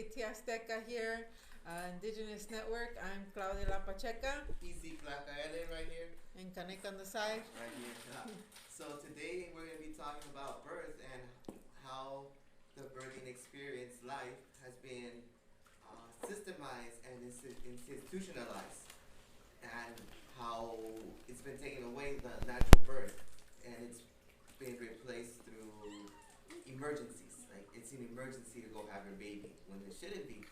KT Azteca here, Indigenous Network. I'm Claudia La Pacheca. Easy Clacaele right here. And Connect on the side. Right here. So today we're going to be talking about birth and how the birthing experience life has been systemized and institutionalized, and how it's been taking away the natural birth and it's been replaced through emergencies. Like it's an emergency to go have your baby when it shouldn't be.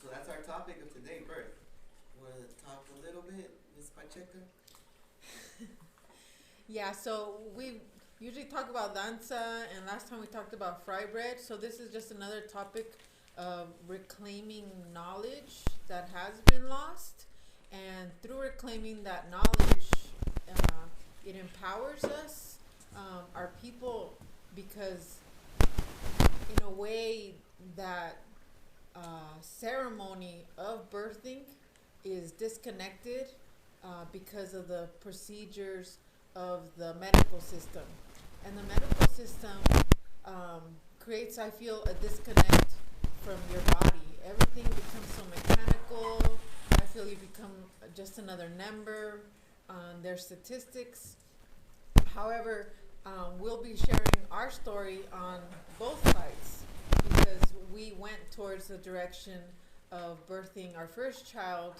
So that's our topic of today, birth. Want to talk a little bit, Ms. Pacheca? Yeah, so we usually talk about danza, and last time we talked about fry bread. So this is just another topic of reclaiming knowledge that has been lost. And through reclaiming that knowledge, it empowers us, our people, because in a way that ceremony of birthing is disconnected because of the procedures of the medical system. And the medical system creates, I feel, a disconnect from your body. Everything becomes so mechanical. I feel you become just another number on their statistics. However, we'll be sharing our story on both sides because we went towards the direction of birthing our first child,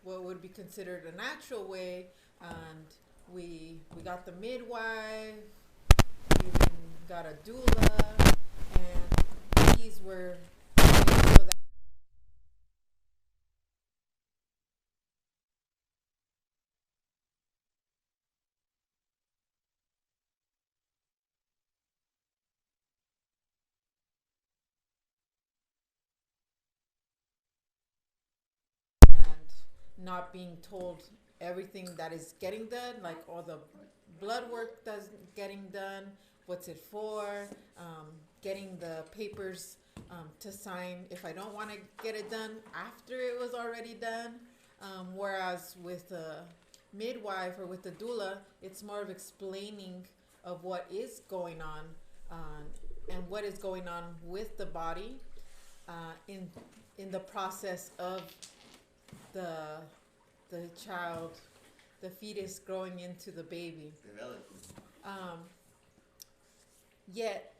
what would be considered a natural way, and we got the midwife, we even got a doula, and these were so that and not being told everything that is getting done, like all the blood work that's getting done, what's it for, getting the papers to sign if I don't want to get it done after it was already done. Whereas with the midwife or with the doula, it's more of explaining of what is going on and what is going on with the body in the process of the child, the fetus growing into the baby. Developing. Um, Yet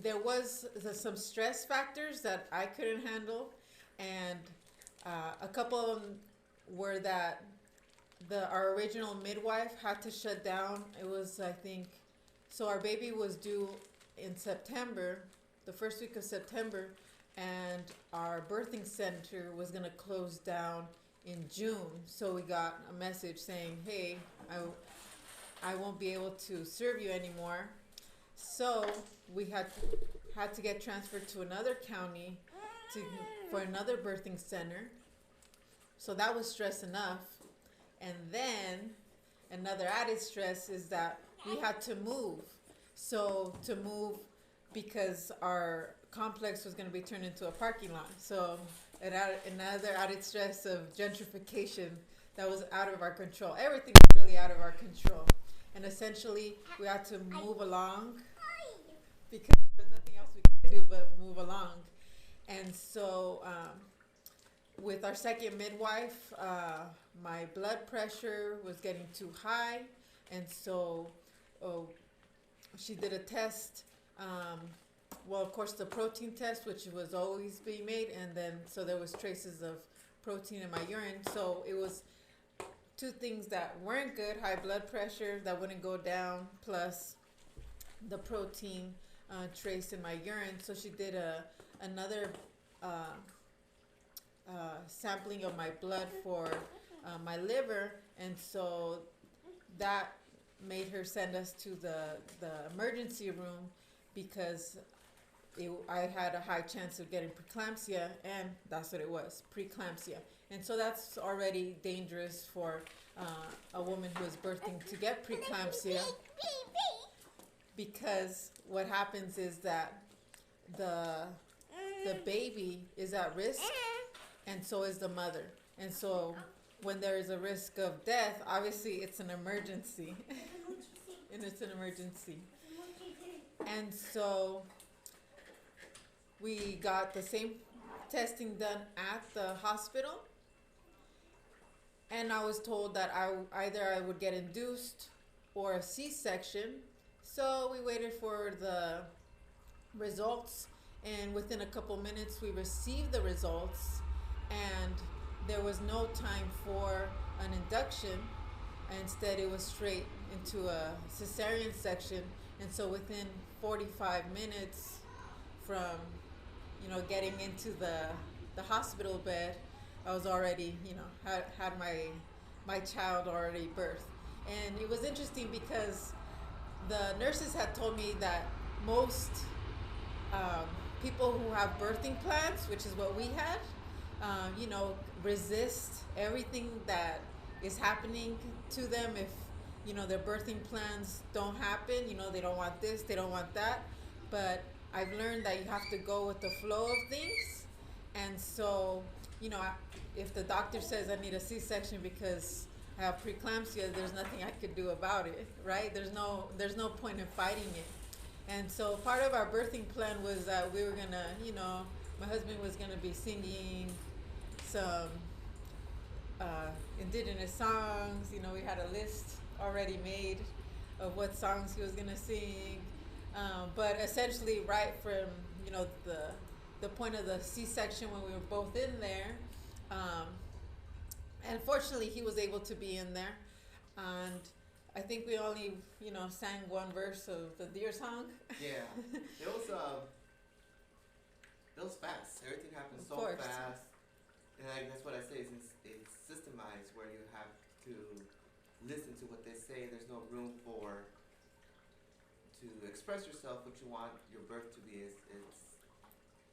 there was some stress factors that I couldn't handle, and a couple of them were that our original midwife had to shut down. It was, I think, so our baby was due in September, the first week of September, and our birthing center was going to close down in June. So we got a message saying, hey, I won't be able to serve you anymore. So we had to get transferred to another county for another birthing center. So that was stress enough. And then another added stress is that we had to move. So to move because our complex was going to be turned into a parking lot. So it added another added stress of gentrification that was out of our control. Everything was really out of our control. And essentially, we had to move along because there's nothing else we could do but move along. And so, with our second midwife, my blood pressure was getting too high, and so she did a test. Well, of course, the protein test, which was always being made, and then so there was traces of protein in my urine. So it was two things that weren't good: high blood pressure that wouldn't go down, plus the protein trace in my urine. So she did another sampling of my blood for my liver, and so that made her send us to the emergency room because I had a high chance of getting preeclampsia, and that's what it was, preeclampsia. And so that's already dangerous for a woman who is birthing to get preeclampsia, because what happens is that the baby is at risk, and so is the mother. And so when there is a risk of death, obviously it's an emergency. And it's an emergency. And so we got the same testing done at the hospital, and I was told that I would get induced or a C-section. So we waited for the results, and within a couple minutes we received the results, and there was no time for an induction. Instead, it was straight into a cesarean section, and so within 45 minutes from getting into the hospital bed, I was already had my child already birthed. And it was interesting because the nurses had told me that most um, people who have birthing plans, which is what we had, resist everything that is happening to them if their birthing plans don't happen. They don't want this, they don't want that. But I've learned that you have to go with the flow of things. And so, if the doctor says I need a C-section because I have preeclampsia, there's nothing I could do about it, right? There's no point in fighting it. And so part of our birthing plan was that we were gonna, my husband was gonna be singing some indigenous songs. We had a list already made of what songs he was gonna sing. But essentially, right from the point of the C-section when we were both in there, and fortunately he was able to be in there, and I think we only sang one verse of the deer song. Yeah, it was fast. Everything happened so course. fast, and that's what I say. It's systemized where you have to listen to what they say. There's no room to express yourself what you want your birth to be. It's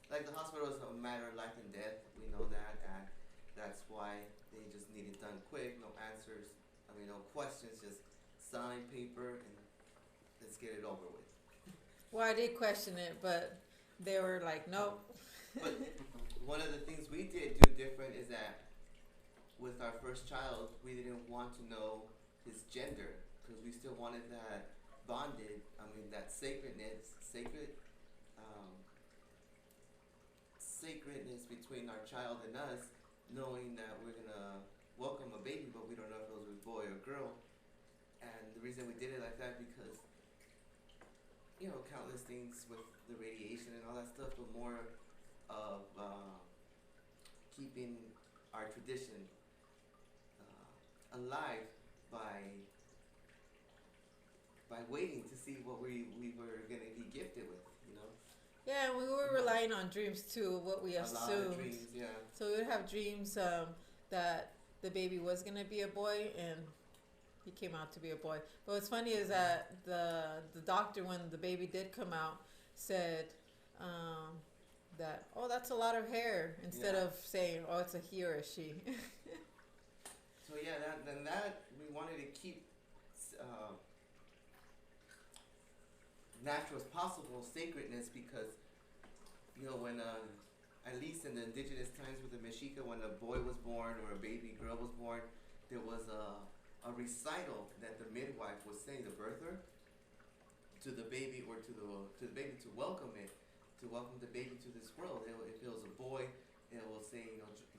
like the hospital is a matter of life and death. We know that, and that's why they just need it done quick. No answers. No questions. Just sign paper and let's get it over with. Well, I did question it, but they were like, nope. But one of the things we did do different is that with our first child, we didn't want to know his gender because we still wanted that bonded. That sacredness between our child and us, knowing that we're gonna welcome a baby, but we don't know if it was a boy or girl. And the reason we did it like that because countless things with the radiation and all that stuff, but more of keeping our tradition alive by waiting to see what we were going to be gifted with, Yeah, and we were relying on dreams too, what we assumed. A lot of dreams, yeah. So we would have dreams that the baby was going to be a boy, and he came out to be a boy. But what's funny is that the doctor, when the baby did come out, said that, oh, that's a lot of hair, instead of saying, oh, it's a he or a she. So yeah, that we wanted to keep natural as possible sacredness, because when at least in the indigenous times with the Mexica, when a boy was born or a baby girl was born, there was a recital that the midwife was saying, the birther, to the baby or to the baby, to welcome the baby to this world. If it was a boy, it will say,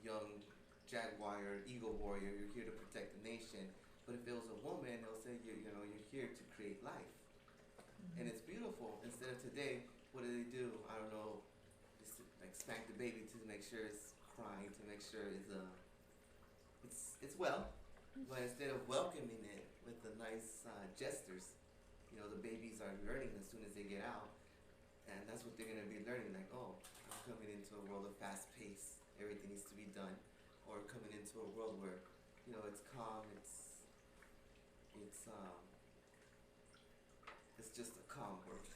young jaguar, eagle warrior, you're here to protect the nation. But if it was a woman, it'll say, you're here to create life. And it's beautiful. Instead of today, what do? I don't know, just like smack the baby to make sure it's crying, to make sure it's well. But instead of welcoming it with the nice gestures, the babies are learning as soon as they get out. And that's what they're going to be learning, like, oh, I'm coming into a world of fast pace. Everything needs to be done. Or coming into a world where, it's calm, it's just a calm world.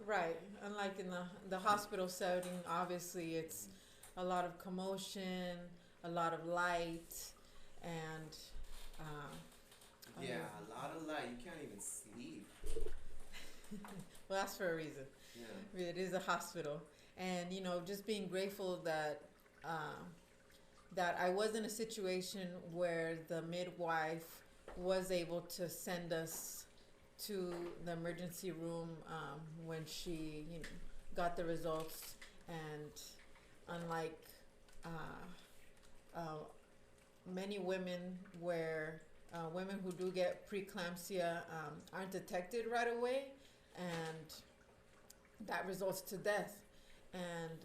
Right. Unlike in the hospital setting, obviously it's a lot of commotion, a lot of light, and yeah, a lot of light. You can't even sleep. Well, that's for a reason. Yeah. It is a hospital, and just being grateful that that I was in a situation where the midwife was able to send us to the emergency room when she got the results, And unlike uh, uh, many women, where women who do get preeclampsia aren't detected right away, and that results to death. And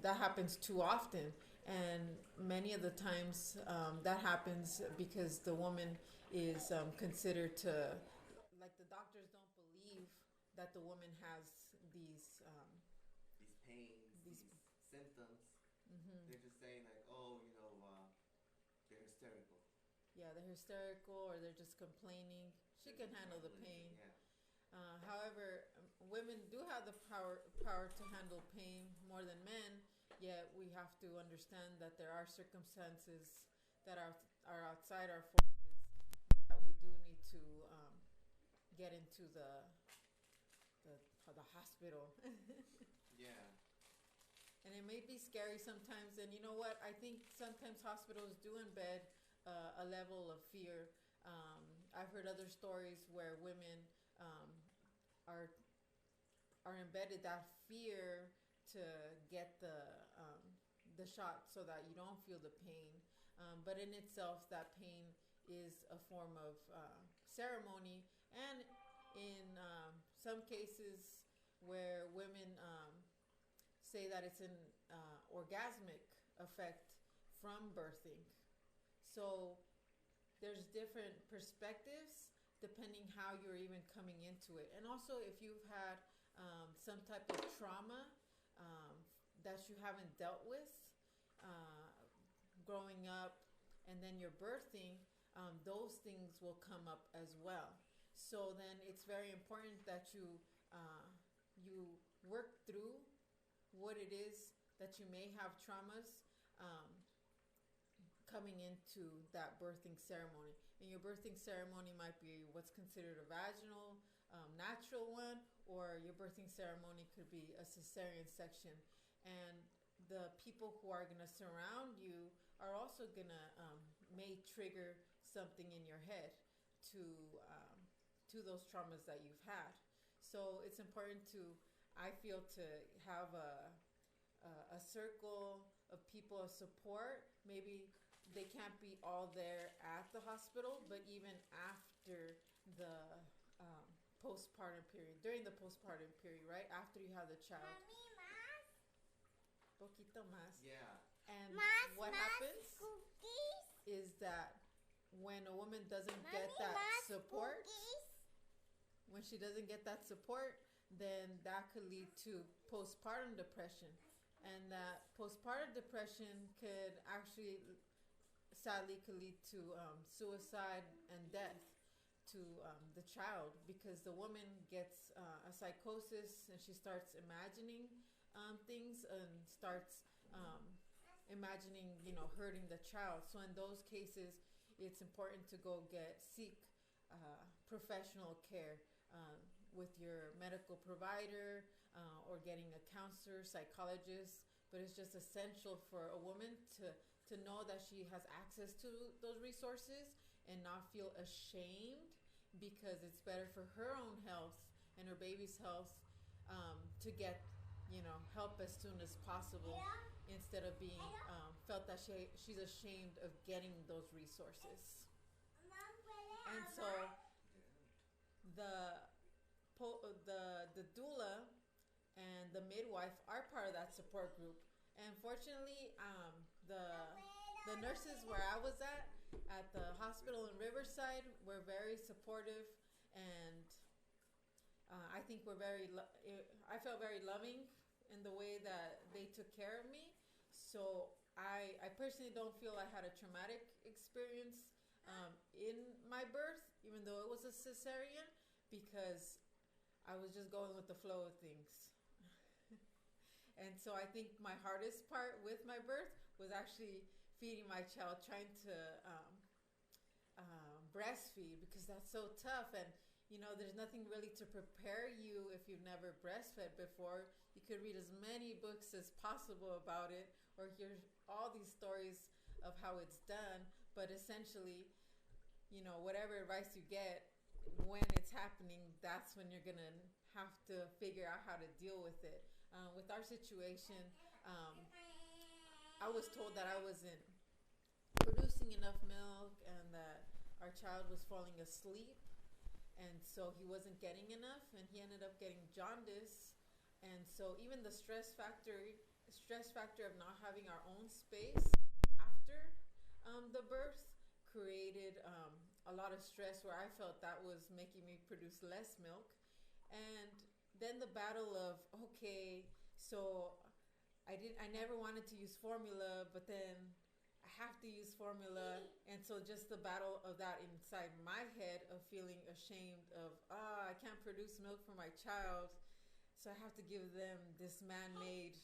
that happens too often. And many of the times that happens because the woman is considered to, like, the doctors don't believe that the woman has These pains, these. these symptoms. Mm-hmm. They're just saying like, oh, they're hysterical. Yeah, they're hysterical or they're just complaining. She can handle the pain. Yeah. However, women do have the power to handle pain more than men. Yet we have to understand that there are circumstances that are outside our forces that we do need to get into the the hospital. Yeah. And it may be scary sometimes. And you know what? I think sometimes hospitals do embed a level of fear. I've heard other stories where women um, are are embedded that fear to get the shot so that you don't feel the pain. But in itself, that pain is a form of ceremony, and in some cases where women say that it's an orgasmic effect from birthing. So there's different perspectives depending how you're even coming into it. And also, if you've had some type of trauma um, that you haven't dealt with growing up, and then you're birthing, those things will come up as well. So then it's very important that you work through what it is that you may have traumas coming into that birthing ceremony. And your birthing ceremony might be what's considered a vaginal, natural one, or your birthing ceremony could be a cesarean section. And the people who are going to surround you are also going to may trigger something in your head to to those traumas that you've had. So it's important to, I feel, to have a circle of people of support. Maybe they can't be all there at the hospital, but even after the um, postpartum period, during the postpartum period, right after you have the child. Poquito más. Yeah. And Más, what más happens cookies. is that when a woman doesn't Mommy, get that más support, cookies. when she doesn't get that support, then that could lead to postpartum depression. And that postpartum depression could actually, sadly, could lead to suicide and death to the child, because the woman gets a psychosis and she starts imagining things and starts imagining, hurting the child. So in those cases, it's important to go seek professional care with your medical provider or getting a counselor, psychologist. But it's just essential for a woman to know that she has access to those resources and not feel ashamed, because it's better for her own health and her baby's health to get help as soon as possible, instead of being felt that she's ashamed of getting those resources. And so the the doula and the midwife are part of that support group. And fortunately, the nurses where I was at the hospital in Riverside, were very supportive, and I think I felt very loving in the way that they took care of me. So I personally don't feel I had a traumatic experience in my birth, even though it was a cesarean, because I was just going with the flow of things. And so I think my hardest part with my birth was actually feeding my child, trying to breastfeed, because that's so tough. And there's nothing really to prepare you if you've never breastfed before. You could read as many books as possible about it, or hear all these stories of how it's done. But essentially, whatever advice you get, when it's happening, that's when you're gonna have to figure out how to deal with it. With our situation, I was told that I wasn't producing enough milk and that our child was falling asleep, and so he wasn't getting enough, and he ended up getting jaundice. And so even the stress factor of not having our own space after the birth created a lot of stress where I felt that was making me produce less milk. And then the battle of, okay, so I never wanted to use formula, but then I have to use formula. And so just the battle of that inside my head of feeling ashamed of, I can't produce milk for my child, so I have to give them this man-made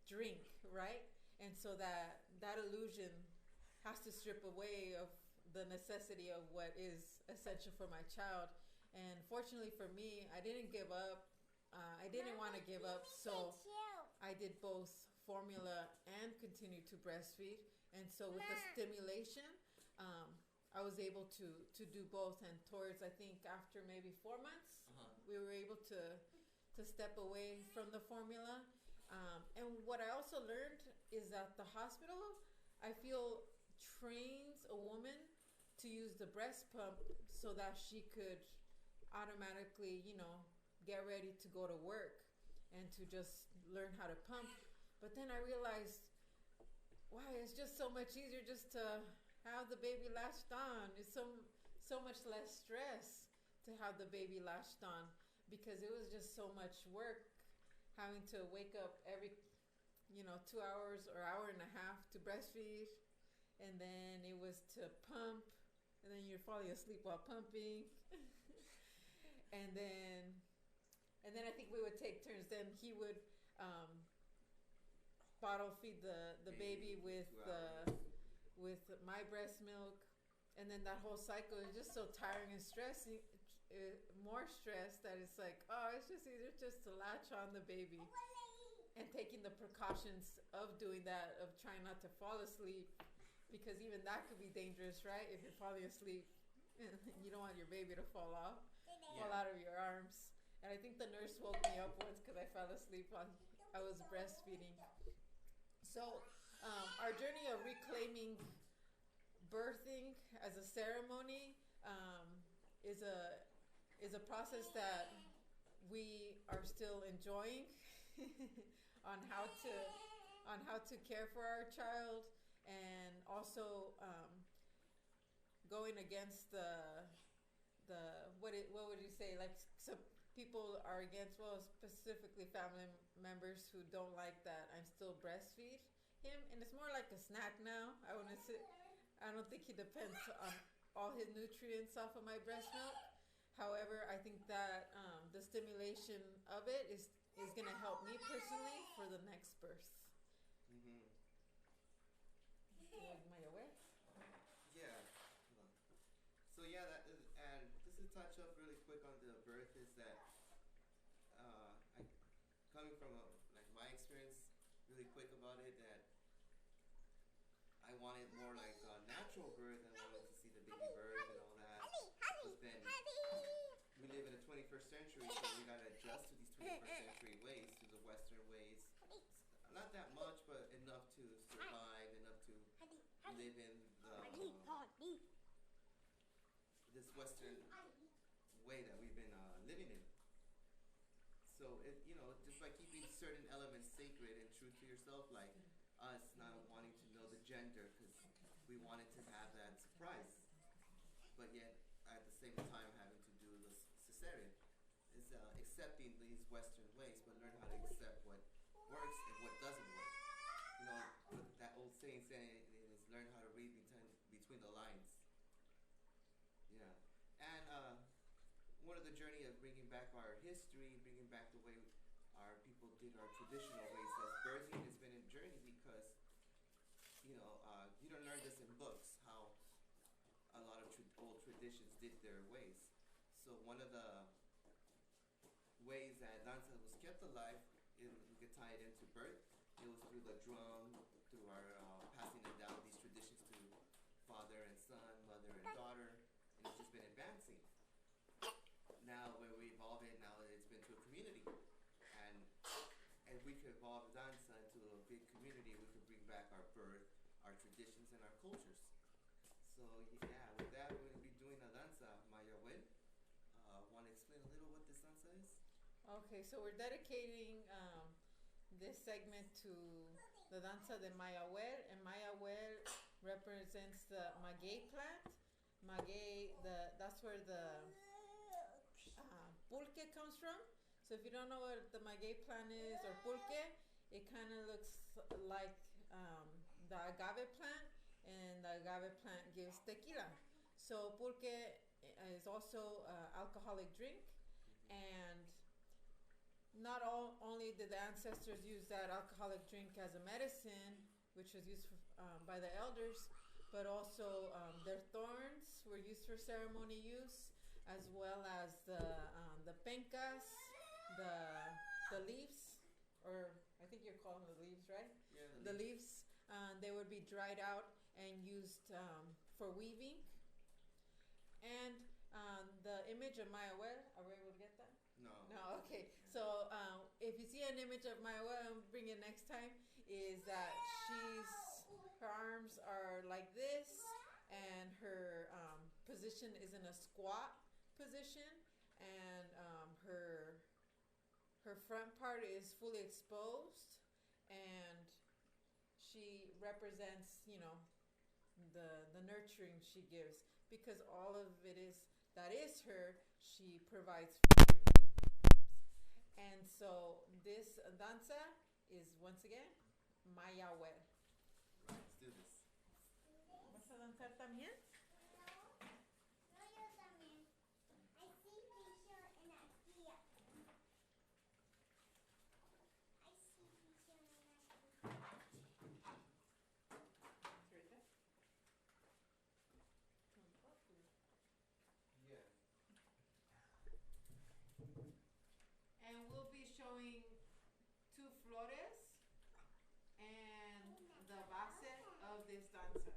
drink, right? And so that illusion has to strip away of the necessity of what is essential for my child. And fortunately for me, I didn't give up. I didn't want to give up, so I did both formula and continue to breastfeed. And so with the stimulation, I was able to do both. And towards, I think, after maybe 4 months, we were able to step away from the formula. And what I also learned is that the hospital, I feel, trains a woman to use the breast pump so that she could automatically, get ready to go to work and to just learn how to pump. But then I realized, wow, it's just so much easier just to have the baby latched on. It's so much less stress to have the baby latched on, because it was just so much work having to wake up every 2 hours or hour and a half to breastfeed, and then it was to pump, and then you're falling asleep while pumping. and then I think we would take turns. Then he would bottle feed the baby with my breast milk, and then that whole cycle is just so tiring and stressing, more stress, that it's like, it's just easier just to latch on the baby. And taking the precautions of doing that, of trying not to fall asleep, because even that could be dangerous, right? If you're falling asleep and you don't want your baby to fall out of your arms. And I think the nurse woke me up once because I fell asleep while I was breastfeeding. So our journey of reclaiming birthing as a ceremony is a process that we are still enjoying on how to care for our child, and also going against the what would you say, like, some people are against, well, specifically family members who don't like that I'm still breastfeed him, and it's more like a snack now. I don't think he depends on all his nutrients off of my breast milk. However, I think that the stimulation of it is going to help me personally for the next birth. Mm-hmm. Mayahuel? Yeah. So yeah, and just to touch up really quick on the birth is that coming from my experience, really quick about it, that I wanted more like a natural birth, and I wanted to see the baby birth and all that. But then we live in the 21st century, so we gotta adjust to these 21st century ways, to the Western ways. Not that much, but enough to survive, enough to live in this Western way that we've been living in. So just by keeping certain elements sacred and true to yourself, like us not wanting to know the gender because we wanted to have that surprise, but yet at the same time having to do the cesarean, is accepting these Western ways, but learn how to accept what works and what doesn't work. That old saying is learn how to read between the lines. Yeah. And one of the journey of bringing back our history, bringing back the way our people did our traditional ways as birthing has been a journey, because you don't learn this in books, how a lot of old traditions did their ways. So one of the ways that danza was kept alive, we could tie it into birth, it was through the drum, through our passing it down, these traditions to father and son, mother and daughter, and it's just been advancing. Now when we evolve it, now it's been to a community. back our birth, our traditions, and our cultures. So yeah, with that we're going to be doing a danza, Mayahuel. Want to explain a little what this danza is? Okay, so we're dedicating this segment to the danza de Mayahuel, and Mayahuel represents the maguey plant. Maguey, that's where the pulque comes from. So if you don't know what the maguey plant is or pulque, it kind of looks like the agave plant, and the agave plant gives tequila. So pulque is also an alcoholic drink, and not only did the ancestors use that alcoholic drink as a medicine, which was used by the elders, but also their thorns were used for ceremony use, as well as the pencas, the the leaves, or I think you're calling them the leaves, right? Yeah, The leaves, they would be dried out and used for weaving. And the image of Mayahuel, are we able to get that? No. No, okay. So if you see an image of Mayahuel, and bring it next time, is that her arms are like this, and her position is in a squat position, and her front part is fully exposed, and she represents, the nurturing she gives, because all of it is that is her. She provides freely, and so this danza is once again Mayahuel. Right, let's do this. ¿Vas a danzar también? No, yo también. I see picture in IKEA. I see picture in IKEA. Yeah. And we'll be showing two flores and the base of this danza.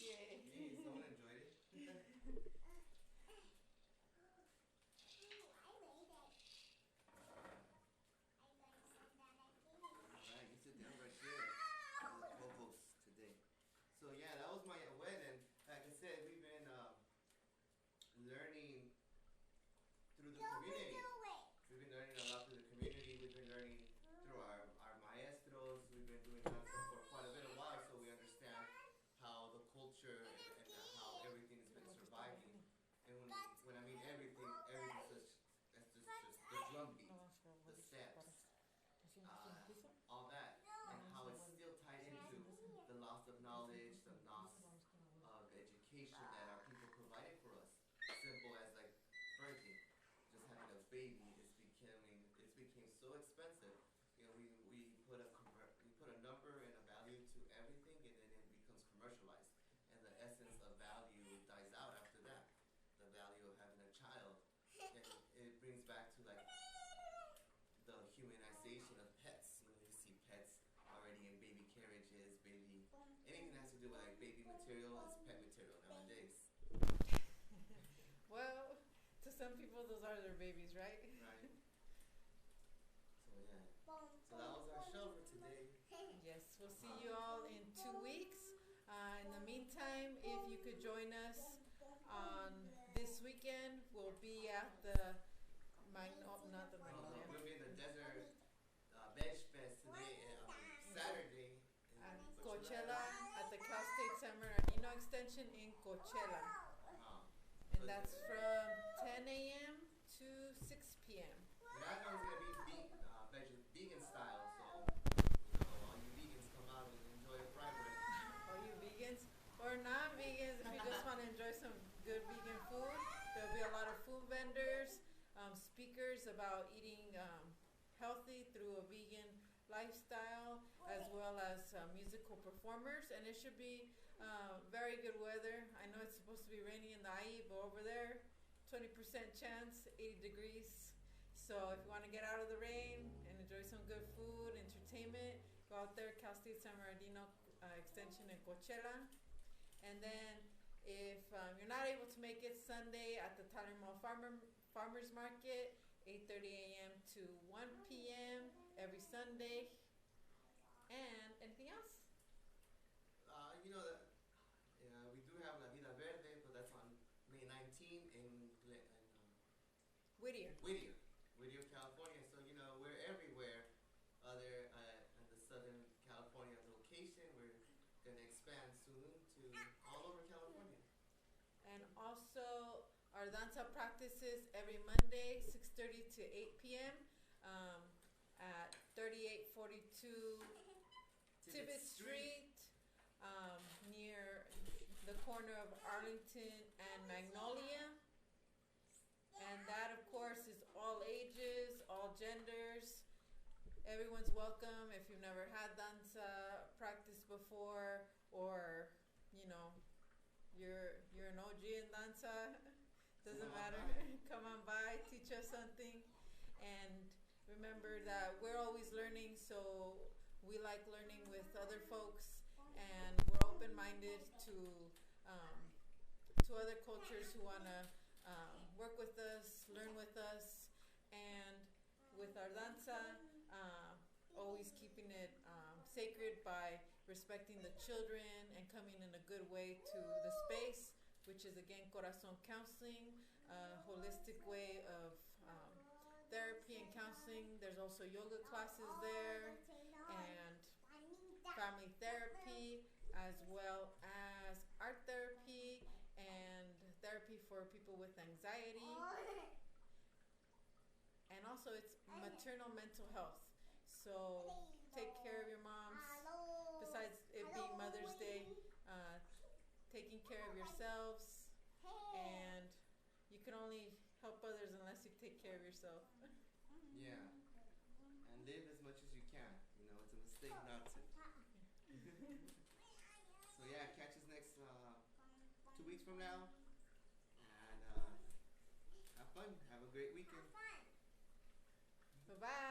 Yay, someone enjoyed it. I made it. I'm going to sit down and finish. Alright, you sit down right there. You're the co-host today. So yeah, that was my wedding. Like I said, we've been learning through the community. We've been learning a lot through the community. We've been learning through our maestros. We've been doing danza for quite a bit of while, so we understand how the culture and how everything has been surviving. And when I mean everything, everything's just the drum beat, the steps, all that, and how it's still tied into the loss of knowledge, the loss of education that our people provided for us. Simple as like birthing, just having a baby it's became so expensive we put a number and a value to everything, and then it becomes commercialized, and the essence of value dies out after that. The value of having a child, and it brings back to like the humanization of pets. You know, you see pets already in baby carriages, baby, anything that has to do with like baby material is pet material nowadays. Well, to some people, those are their babies, right? Right. So yeah. So that was our show for today. Yes, we'll see you all in 2 weeks. In the meantime, if you could join us on this weekend, we'll be at the not the Magnolia. We'll be in the Desert Veg Fest today, Saturday. At Coachella, at the Cal State San Bernardino Extension in Coachella. And that's from 10 a.m. to 6 p.m. Yeah, I know it's going to be vegan style, so all you vegans come out and enjoy a fried rice. All you vegans or non-vegans, if you just want to enjoy some good vegan food, there'll be a lot of food vendors, speakers about eating healthy through a vegan lifestyle, as well as musical performers. And it should be very good weather. I know it's supposed to be rainy in the IE, but over there, 20% chance, 80 degrees. So if you want to get out of the rain and enjoy some good food, entertainment, go out there, Cal State San Bernardino Extension in Coachella. And then if you're not able to make it, Sunday at the Tyler Mall Farmers Market, 8:30 a.m. to 1 p.m. every Sunday. And anything else? You know that we do have La Vida Verde, but that's on May 19th in Whittier, California. So we're everywhere. Other at the Southern California location, we're gonna expand soon to all over California. And also our danza practices every Monday, 6:30 to 8 p.m. At 3842 Tibbet Street, near the corner of Arlington and Magnolia. And that, of course, is all ages, all genders. Everyone's welcome. If you've never had danza practice before, or you're an OG in danza, doesn't matter. Come on by, teach us something. And remember that we're always learning, so we like learning with other folks, and we're open-minded to other cultures who want to work with us, learn with us, and with our danza, always keeping it sacred by respecting the children and coming in a good way to the space, which is again Corazon Counseling, a holistic way of therapy and counseling. There's also yoga classes there and family therapy, as well as art therapy and therapy for people with anxiety. And also it's maternal mental health. So take care of your moms. Besides it being Mother's Day, taking care of yourselves, and you can only help others unless you take care of yourself. Yeah. And live as much as you can. It's a mistake not to. So yeah, catch us next 2 weeks from now. And have fun. Have a great weekend. Bye-bye.